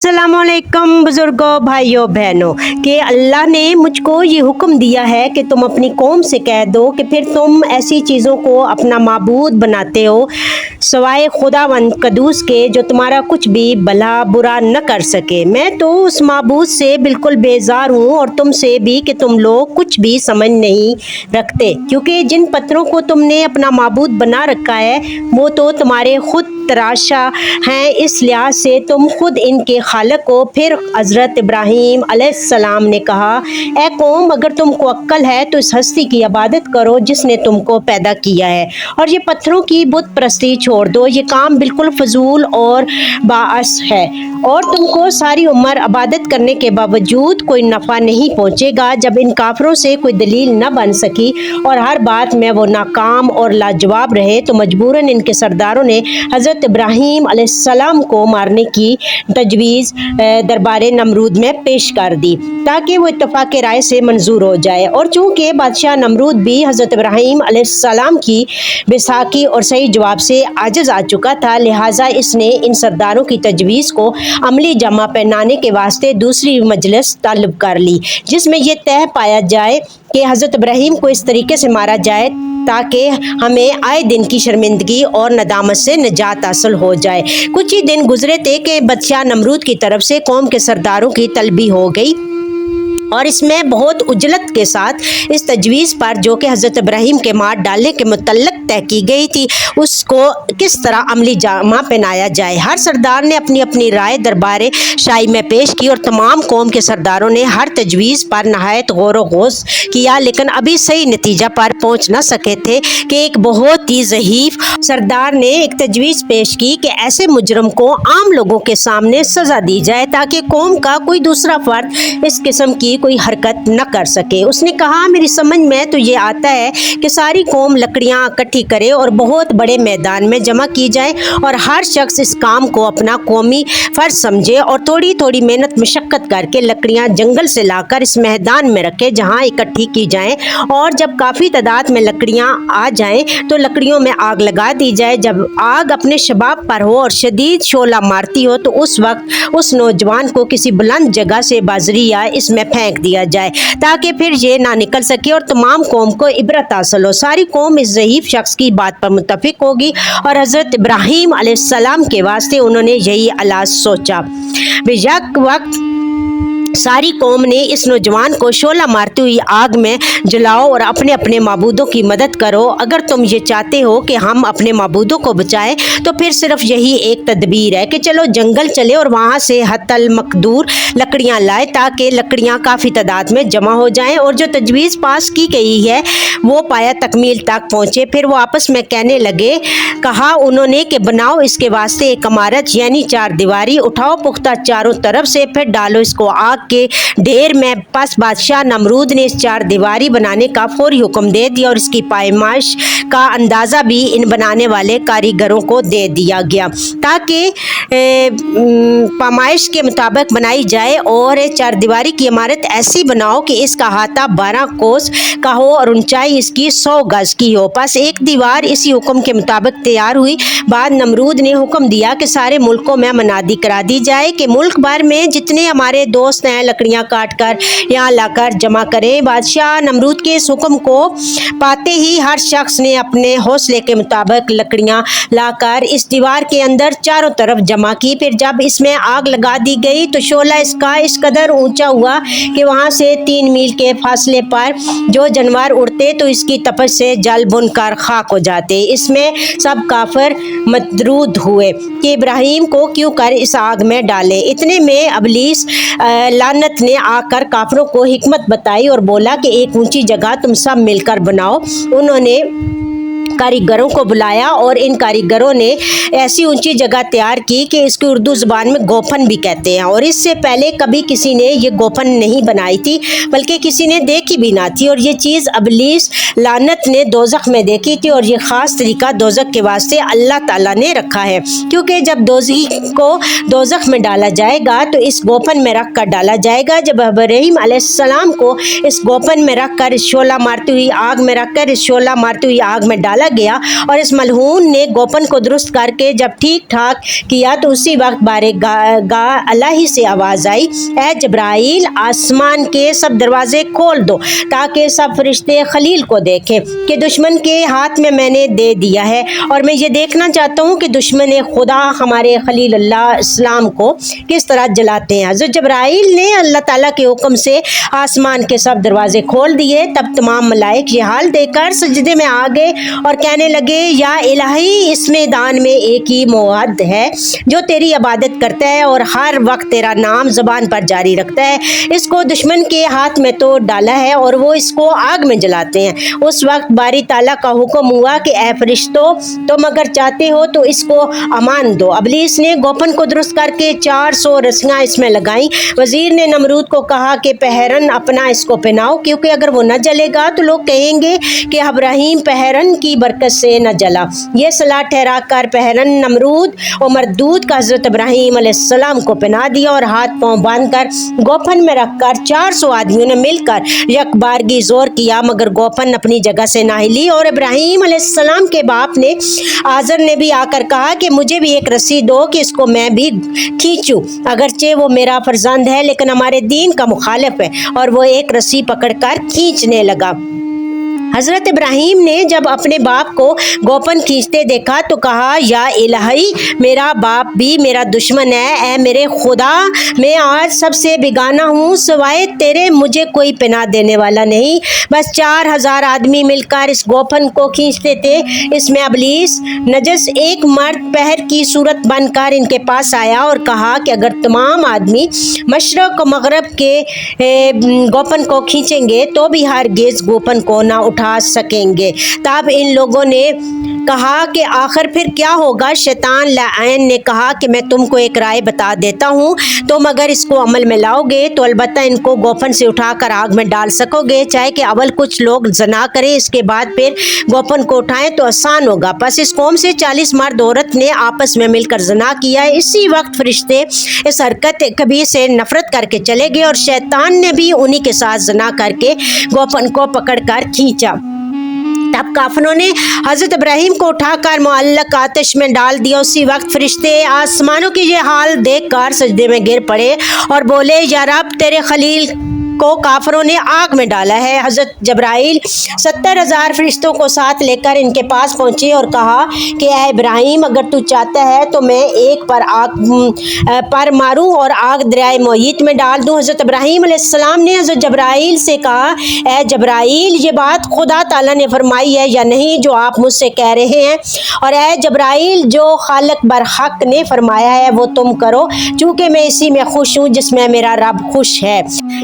अस्सलामुअलैकुम बुजुर्गों, भाइयों बहनों, कि अल्लाह ने मुझको ये हुक्म दिया है कि तुम अपनी कौम से कह दो कि फिर तुम ऐसी चीज़ों को अपना माबूद बनाते हो सवाए खुदावंद कदूस के, जो तुम्हारा कुछ भी भला बुरा न कर सके। मैं तो उस माबूद से बिल्कुल बेजार हूँ और तुमसे भी कि तुम लोग कुछ भी समझ नहीं रखते, क्योंकि जिन पत्थरों को तुमने अपना माबूद बना रखा है वो तो तुम्हारे खुद तराशा हैं। इस लिहाज से तुम खुद इनके खालक हो। फिर हज़रत इब्राहीम अलैहिस्सलाम ने कहा, ए कौम, अगर तुमको अक्ल है तो इस हस्ती की इबादत करो जिसने तुमको पैदा किया है, और ये पत्थरों की बुत परस्ती छोड़ दो। ये काम बिल्कुल फजूल और बाअस है और तुमको सारी उम्र इबादत करने के बावजूद कोई नफ़ा नहीं पहुँचेगा। जब इन काफिरों से कोई दलील न बन सकी और हर बात में वो नाकाम और लाजवाब रहे तो मजबूरन इनके सरदारों ने हज़रत इब्राहीम अलैहिस्सलाम को मारने की तजवीज़ दरबार नमरूद में पेश कर दी ताकि वो इत्तफाक राय से मंजूर हो जाए। और चूँकि बादशाह नमरूद भी हज़रत इब्राहीम अलैहिस्सलाम की बेसाखी और सही जवाब से आजिज़ आ चुका था, लिहाजा इसने इन सरदारों की तजवीज़ को अमली जमा पहनाने के वास्ते दूसरी मजलिस तलब कर ली, जिसमें यह तय पाया जाए कि हज़रत इब्राहीम को इस तरीके से मारा जाए ताकि हमें आए दिन की शर्मिंदगी और नदामत से निजात हासिल हो जाए। कुछ ही दिन गुजरे थे कि बादशाह नमरूद की तरफ से कौम के सरदारों की तलबी हो गई और इसमें बहुत उजलत के साथ इस तजवीज़ पर, जो कि हज़रत इब्राहीम के मार डालने के मुतल्लक तय की गई थी, उसको किस तरह अमली जामा पहनाया जाए। हर सरदार ने अपनी अपनी राय दरबार शाही में पेश की और तमाम कौम के सरदारों ने हर तजवीज़ पर नहायत गौर व गौस किया, लेकिन अभी सही नतीजा पर पहुँच न सके थे कि एक बहुत ही ज़हीफ सरदार ने एक तजवीज़ पेश की कि ऐसे मुजरम को आम लोगों के सामने सज़ा दी जाए ताकि कौम का कोई दूसरा फर्द इस किस्म की कोई हरकत न कर सके। उसने कहा, मेरी समझ में तो ये आता है कि सारी कौम लकड़ियां इकट्ठी करे और बहुत बड़े मैदान में जमा की जाए और हर शख्स इस काम को अपना कौमी फर्ज समझे और थोड़ी थोड़ी मेहनत मशक्कत करके लकड़ियां जंगल से लाकर इस मैदान में रखे जहां इकट्ठी की जाएं, और जब काफ़ी तादाद में लकड़ियां आ जाएं तो लकड़ियों में आग लगा दी जाए। जब आग अपने शबाब पर हो और शदीद शोला मारती हो तो उस वक्त उस नौजवान को किसी बुलंद जगह से बाजरी या इसमें फेंक दिया जाए ताकि फिर ये ना निकल सके और तमाम कौम को इबरत हासिल हो। सारी कौम इस ज़ईफ शख्स की बात पर मुत्तफिक होगी और हज़रत इब्राहीम अलैहिस्सलाम के वास्ते उन्होंने यही अलाज सोचा। बेशक वक्त सारी कौम ने इस नौजवान को शोला मारती हुई आग में जलाओ और अपने अपने माबूदों की मदद करो। अगर तुम ये चाहते हो कि हम अपने माबूदों को बचाएं तो फिर सिर्फ यही एक तदबीर है कि चलो जंगल चले और वहाँ से हतल मकदूर लकड़ियाँ लाए ताकि लकड़ियाँ काफ़ी तादाद में जमा हो जाएं और जो तजवीज़ पास की गई है वो पाया तकमील तक पहुँचे। फिर वो आपस में कहने लगे, कहा उन्होंने कि बनाओ इसके वास्ते एक इमारत यानी चार दीवारी, उठाओ पुख्ता चारों तरफ से, फिर डालो इसको आग के ढेर में। पास बादशाह नमरूद ने इस चार दीवारी बनाने का फौरी हुक्म दे दिया और इसकी पायमाइश का अंदाज़ा भी इन बनाने वाले कारीगरों को दे दिया गया ताकि पायमाइश के मुताबिक बनाई जाए। और चार दीवारी की इमारत ऐसी बनाओ कि इसका अहाता 12 कोस का हो और ऊंचाई इसकी 100 गज की हो। बस एक दीवार इसी हुक्म के मुताबिक तैयार हुई। बाद नमरूद ने हुक्म दिया कि सारे मुल्कों में मनादी करा दी जाए कि मुल्क भर में जितने हमारे दोस्त हैं लकड़ियां काट कर यहाँ लाकर जमा करें। बादशाह नमरूद के इस हुक्म को पाते ही हर शख्स ने अपने हौसले के मुताबिक लकड़ियां लाकर इस दीवार के अंदर चारों तरफ जमा की। फिर जब इसमें आग लगा दी गई तो शोला इसका इस कदर ऊंचा हुआ कि वहाँ से 3 मील के फासले पर जो जानवर उड़ते तो इसकी तपश से जल बुनकर खाक हो जाते। इसमें सब काफिर मदरूद हुए कि इब्राहीम को क्यों कर इस आग में डाले। इतने में अबलीस लानत ने आकर काफिरों को हिकमत बताई और बोला कि एक ऊंची जगह तुम सब मिलकर बनाओ। उन्होंने कारीगरों को बुलाया और इन कारीगरों ने ऐसी ऊंची जगह तैयार की कि इसको उर्दू ज़ुबान में गोफन भी कहते हैं, और इससे पहले कभी किसी ने ये गोफन नहीं बनाई थी बल्कि किसी ने देखी भी ना थी। और ये चीज़ अबलीस लानत ने दोज़ख में देखी थी और ये ख़ास तरीका दोज़ख के वास्ते अल्लाह ताला ने रखा है, क्योंकि जब दोज़खी को दोज़ख में डाला जाएगा तो इस गोफन में रख कर डाला जाएगा। जब इब्राहीम अलैहिस्सलाम को इस गोफन में रख कर इस शोला मारती हुई आग में रख कर इस शोला मारती हुई आग में डाला गया और इस मलहून ने गोपन को दुरुस्त करके जब ठीक ठाक किया तो उसी वक्त बारे अल्लाह ही से आवाज़ आई, ऐ जब्राइल आसमान के सब दरवाजे खोल दो ताकि सब फरिश्ते खलील को देखें कि दुश्मन के हाथ में मैंने दे दिया है और मैं ये देखना चाहता हूँ कि दुश्मन खुदा हमारे खलील अल्लाह इस्लाम को किस तरह जलाते हैं। हज़रत जब्राइल ने अल्लाह ताला के हुक्म से आसमान के सब दरवाजे खोल दिए। तब तमाम मलाइक ये हाल देखकर सजदे में आ गए और कहने लगे, या इलाही, इस मैदान में एक ही मुअद्द है जो तेरी इबादत करता है और हर वक्त तेरा नाम ज़बान पर जारी रखता है। इसको दुश्मन के हाथ में तो डाला है और वो इसको आग में जलाते हैं। उस वक्त बारी ताला का हुक्म हुआ कि ऐ फरिश्तों, तुम अगर चाहते हो तो इसको अमान दो। इब्लीस ने गोपन को दुरुस्त करके 400 रस्सियाँ इसमें लगाईं। वजीर ने नमरूद को कहा कि पहरन अपना इसको पहनाओ, क्योंकि अगर वो न जलेगा तो लोग कहेंगे कि इब्राहीम पहरन की बरकत से न जला। ये सलाह ठहरा कर पहरन नमरूद और मरदूद का हज़रत इब्राहीम अलैहिस्सलाम को पहना दिया और हाथ पाँव बांध कर गोपन में रखकर 400 आदमियों ने मिलकर यकबारगी जोर किया, मगर गोपन अपनी जगह से ना हिली। और इब्राहीम अलैहिस्सलाम के बाप ने आज़र ने भी आकर कहा कि मुझे भी एक रस्सी दो कि इसको मैं भी खींचूं, अगरचे वो मेरा फर्जंद है लेकिन हमारे दीन का मुखालिफ है। और वो एक रस्सी पकड़कर खींचने लगा। हज़रत इब्राहीम ने जब अपने बाप को गोपन खींचते देखा तो कहा, या इलाही, मेरा बाप भी मेरा दुश्मन है। ऐ मेरे खुदा, मैं आज सबसे बेगाना हूँ, सिवाय तेरे मुझे कोई पनाह देने वाला नहीं। बस 4000 आदमी मिलकर इस गोपन को खींचते थे। इसमें इब्लीस नजस एक मर्द पहर की सूरत बनकर इनके पास आया और कहा कि अगर तमाम आदमी मशरक़ और मगरब के गोपन को खींचेंगे तो भी हरगिज़ गोपन को ना उठा सकेंगे। तब इन लोगों ने कहा कि आखिर फिर क्या होगा। शैतान लाइन ने कहा कि मैं तुमको एक राय बता देता हूँ, तुम अगर इसको अमल में लाओगे तो अलबत्ता इनको गोपन से उठाकर आग में डाल सकोगे। चाहे कि अव्वल कुछ लोग जना करें, इसके बाद फिर गोपन को उठाएं तो आसान होगा। बस इस कौम से 40 मर्द औरत ने आपस में मिलकर जना किया। इसी वक्त फरिश्ते इस हरकत कभी से नफरत करके चले गए और शैतान ने भी उन्हीं के साथ जना करके गोपन को पकड़कर खींचा। तब काफिरों ने हज़रत इब्राहीम को उठाकर मुअल्लक आतिश में डाल दिया। उसी वक्त फरिश्ते आसमानों की ये हाल देखकर सजदे में गिर पड़े और बोले, या रब, तेरे खलील को काफिरों ने आग में डाला है। हज़रत जब्राइल 70,000 फरिश्तों को साथ लेकर इनके पास पहुंचे और कहा कि ऐ इब्राहीम, अगर तू चाहता है तो मैं एक पर आग पर मारूं और आग दरियाए मोहित में डाल दूं। हज़रत इब्राहीम अलैहिस्सलाम ने हज़रत जब्राइल से कहा, ऐ जब्राइल, ये बात खुदा ताला ने फरमाई है या नहीं जो आप मुझसे कह रहे हैं? और ऐ जब्राइल, जो खालिक बरहक ने फरमाया है वो तुम करो, चूँकि मैं इसी में खुश हूँ जिसमें मेरा रब खुश है।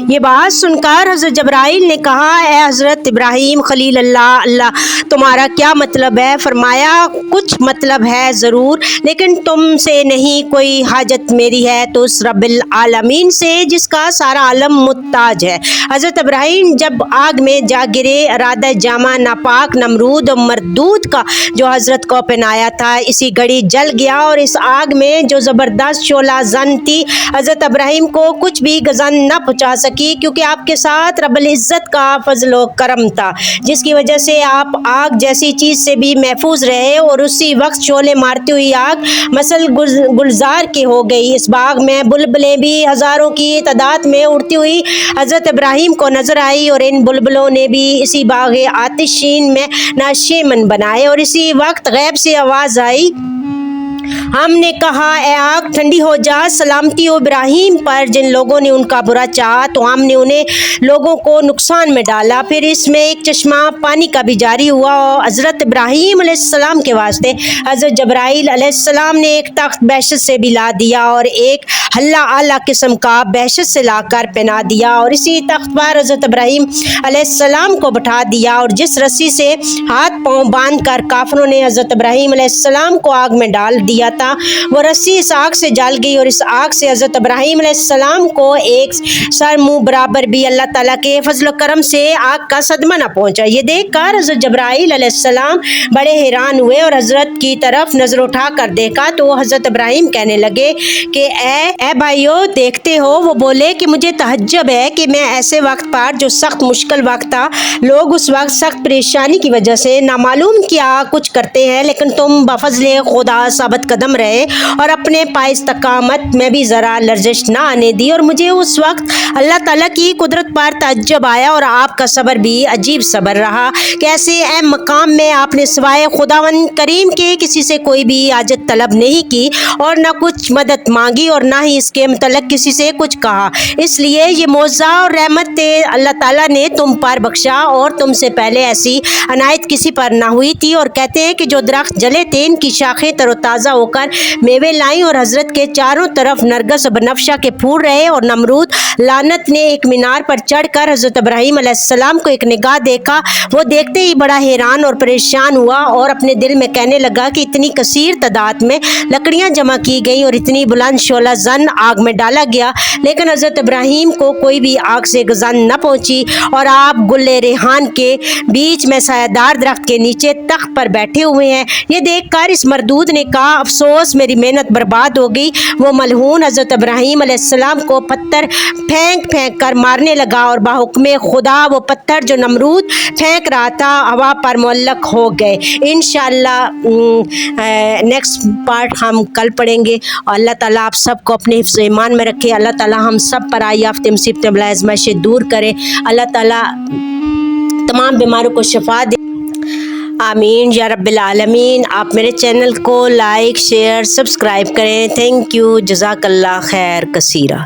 ये बात सुनकर हज़रत जब्राइल ने कहा, ऐ हज़रत इब्राहीम खलील अल्लाह, तुम्हारा क्या मतलब है? फरमाया, कुछ मतलब है ज़रूर, लेकिन तुमसे नहीं, कोई हाजत मेरी है तो उस रब्बिल आलमीन से जिसका सारा आलम मुत्ताज है। हज़रत इब्राहीम जब आग में जा गिरे, इरादा जामा नापाक नमरूद और मरदूद का जो हज़रत को पहनाया था इसी घड़ी जल गया और इस आग में जो ज़बरदस्त शोला जन थी हज़रत इब्राहीम को कुछ भी गज़न न पहुँचा सकी, क्योंकि आपके साथ रब्बुल इज़्ज़त का फजल व करम था, जिसकी वजह से आप आग जैसी चीज़ से भी महफूज रहे। और उसी वक्त शोले मारती हुई आग मसल गुलजार की हो गई। इस बाग में बुलबुलें भी हज़ारों की तादाद में उड़ती हुई हज़रत इब्राहीम को नजर आई और इन बुलबुलों ने भी इसी बाग आतिशीन में नशेमन बनाए। और इसी वक्त गैब से आवाज़ आई, हमने कहा, ए आग ठंडी हो जा, सलामती हो इब्राहीम पर। जिन लोगों ने उनका बुरा चाहा तो हमने उन्हें लोगों को नुकसान में डाला। फिर इसमें एक चश्मा पानी का भी जारी हुआ और हज़रत इब्राहीम अलैहिस्सलाम के वास्ते हज़रत जब्राइल अलैहिस्सलाम ने एक तख्त बहशत से भी ला दिया और एक हल्ला आला किस्म का बहशत से लाकर पहना दिया और इसी तख्त पर हज़रत इब्राहीम अलैहिस्सलाम को बैठा दिया। और जिस रस्सी से हाथ पाँव बांध कर काफिरों ने हज़रत इब्राहीम अलैहिस्सलाम को आग में डाल दिया किया था, वो रस्सी इस आग से जल गई और इस आग से हज़रत इब्राहीम अलैहिस्सलाम को एक सर मुँह बराबर भी अल्लाह ताला के फजल करम से आग का सदमा न पहुंचा। ये देखकर हज़रत जब्राईल अलैहिस्सलाम बड़े हैरान हुए और हज़रत की तरफ नज़र उठा कर देखा तो हज़रत इब्राहीम कहने लगे कि ए भाइयों, देखते हो? वो बोले कि मुझे तहज्जुब है कि मैं ऐसे वक्त पर, जो सख्त मुश्किल वक्त था, लोग उस वक्त सख्त परेशानी की वजह से नामालूम क्या कुछ करते हैं, लेकिन तुम बफज़ल खुदा साबित कदम रहे और अपने पाए इस्तकामत में भी ज़रा लर्जिश ना आने दी। और मुझे उस वक्त अल्लाह ताला की कुदरत पर तअज्जुब आया और आपका सब्र भी अजीब सब्र रहा। कैसे ए मकाम में आपने सिवाय खुदावंद करीम के किसी से कोई भी हाजत तलब नहीं की और ना कुछ मदद मांगी और ना ही इसके मतलब किसी से कुछ कहा। इसलिए ये मौज़ा और रहमत अल्लाह ताला ने तुम पर बख्शा और तुमसे पहले ऐसी अनायत किसी पर ना हुई थी। और कहते हैं कि जो दरख्त जले थे, इनकी शाखें तरोताज़ा होकर मेवे लाई और हज़रत के चारों तरफ नरगस और बनफशा के फूल रहे। और नमरूद लानत ने एक मीनार पर चढ़कर हज़रत इब्राहीम अलैहिस्सलाम को एक निगाह देखा। वो देखते ही बड़ा हैरान और परेशान हुआ और अपने दिल में कहने लगा कि इतनी कसीर तादाद में लकड़ियाँ जमा की गई और इतनी बुलंद शोला जन आग में डाला गया, लेकिन हज़रत इब्राहीम को कोई भी आग से गज़न न पहुँची। और आप गुल्ले रेहान के बीच में सायादार दरख्त के नीचे तख्त पर बैठे हुए हैं। ये देखकर इस मरदूद ने कहा, अफसोस, मेरी मेहनत बर्बाद हो गई। वो मलहून हज़रत इब्राहीम अलैहिस्सलाम को पत्थर फेंक फेंक कर मारने लगा और बाहुक्मे खुदा वो पत्थर जो नमरूद फेंक रहा था हवा पर मुअल्लक हो गए। इंशाअल्लाह नेक्स्ट पार्ट हम कल पढ़ेंगे। और अल्लाह ताला आप सबको अपने हिफ्ज़ ईमान में रखे। अल्लाह ताला हम सब पर आई आफ़त मुसीबतें बला आज़माइशें दूर करे। अल्लाह ताला तमाम बीमारों को शिफा दे। आमीन या रब्बिल आलमीन। आप मेरे चैनल को लाइक, शेयर, सब्सक्राइब करें। Thank you. जज़ाकल्लाह खैर कसीरा।